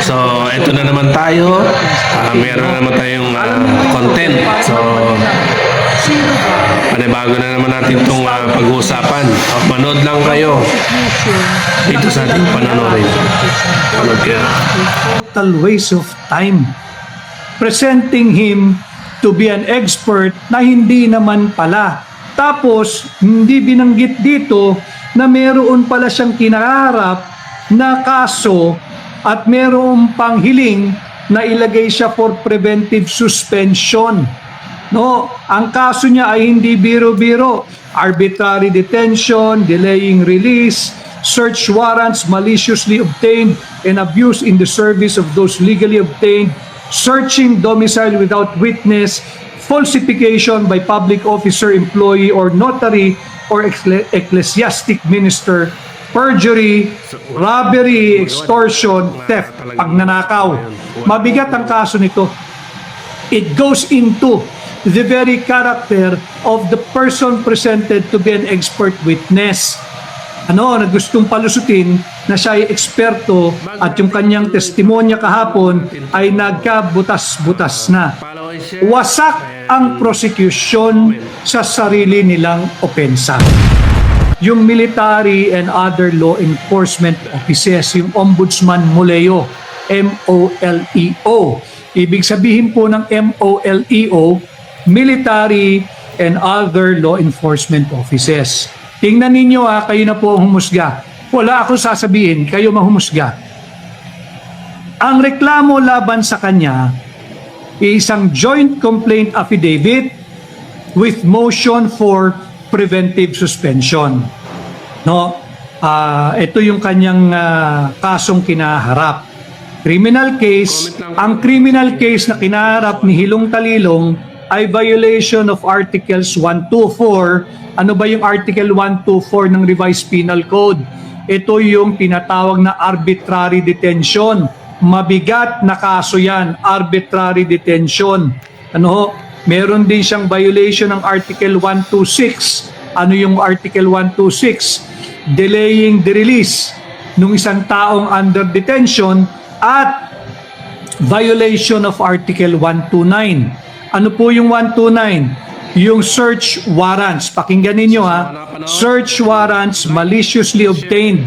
So, ito na naman tayo. Meron na naman tayong content. So, panibago na naman natin itong pag-uusapan. Manood lang kayo dito sa ating panonood. Panood kayo. Total waste of time. Presenting him to be an expert na hindi naman pala. Tapos, hindi binanggit dito na meron pala siyang kinaharap na kaso at meron pang hiling na ilagay siya for preventive suspension. No, ang kaso niya ay hindi biro-biro. Arbitrary detention, delaying release, search warrants maliciously obtained and abuse in the service of those legally obtained, searching domicile without witness, falsification by public officer, employee, or notary or ecclesiastic minister, perjury, robbery, extortion, theft, pagnanakaw. Mabigat ang kaso nito. It goes into the very character of the person presented to be an expert witness. Na gustong palusutin na siya ay eksperto at yung kanyang testimonya kahapon ay nagkabutas-butas na. Wasak ang prosecution sa sarili nilang opensa. Yung military and other law enforcement offices, yung Ombudsman Muleo, MOLEO. Ibig sabihin po ng MOLEO, military and other law enforcement offices. Tingnan ninyo kayo na po ang humusga. Wala akong sasabihin, kayo mahumusga. Ang reklamo laban sa kanya isang joint complaint affidavit with motion for preventive suspension. Ito yung kanyang kasong kinaharap. Criminal case, ang criminal case na kinaharap ni Hilong Talilong ay violation of Articles 124. Ano ba yung Article 124 ng Revised Penal Code? Ito yung tinatawag na arbitrary detention. Mabigat na kaso yan, arbitrary detention. Meron din siyang violation ng Article 126. Ano yung Article 126? Delaying the release ng isang taong under detention at violation of Article 129. Ano po yung 129? Yung search warrants. Pakinggan ninyo Search warrants maliciously obtained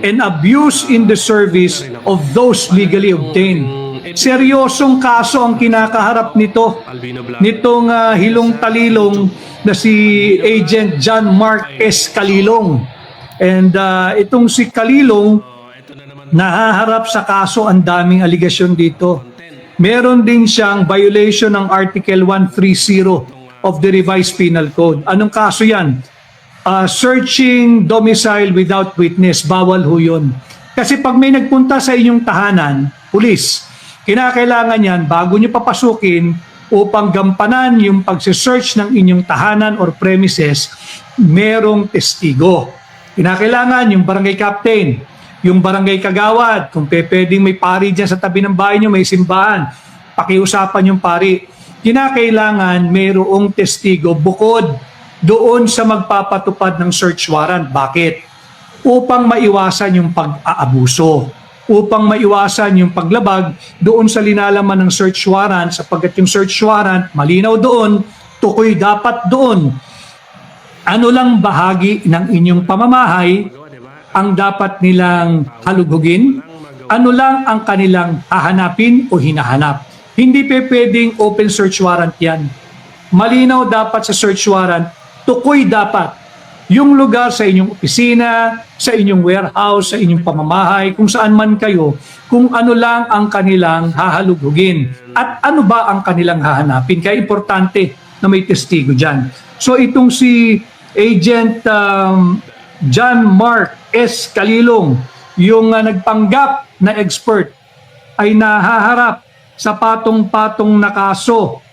and abuse in the service of those legally obtained. Seryosong kaso ang kinakaharap nitong Hilong Talilong na si Agent John Mark S. Kalilong. And itong si Kalilong nahaharap sa kaso, ang daming aligasyon dito. Meron din siyang violation ng Article 130 of the Revised Penal Code. Anong kaso yan? Searching domicile without witness. Bawal ho yun. Kasi pag may nagpunta sa inyong tahanan, pulis, kinakailangan yan bago nyo papasukin upang gampanan yung pagsisearch ng inyong tahanan or premises, merong testigo. Kinakailangan yung barangay captain, yung barangay kagawad, kung pwedeng may pari dyan sa tabi ng bahay nyo, may simbahan, pakiusapan yung pari. Kinakailangan mayroong testigo bukod doon sa magpapatupad ng search warrant. Bakit? Upang maiwasan yung pag-aabuso, upang maiwasan yung paglabag doon sa linalaman ng search warrant, sapagkat yung search warrant, malinaw doon, tukoy dapat doon. Ano lang bahagi ng inyong pamamahay ang dapat nilang halugugin? Ano lang ang kanilang hahanapin o hinahanap? Hindi pwedeng open search warrant yan. Malinaw dapat sa search warrant, tukoy dapat yung lugar sa inyong opisina, sa inyong warehouse, sa inyong pamamahay, kung saan man kayo, kung ano lang ang kanilang hahalugugin at ano ba ang kanilang hahanapin. Kaya importante na may testigo dyan. So itong si Agent John Mark S. Kalilong, yung nagpanggap na expert, ay nahaharap sa patong-patong na kaso.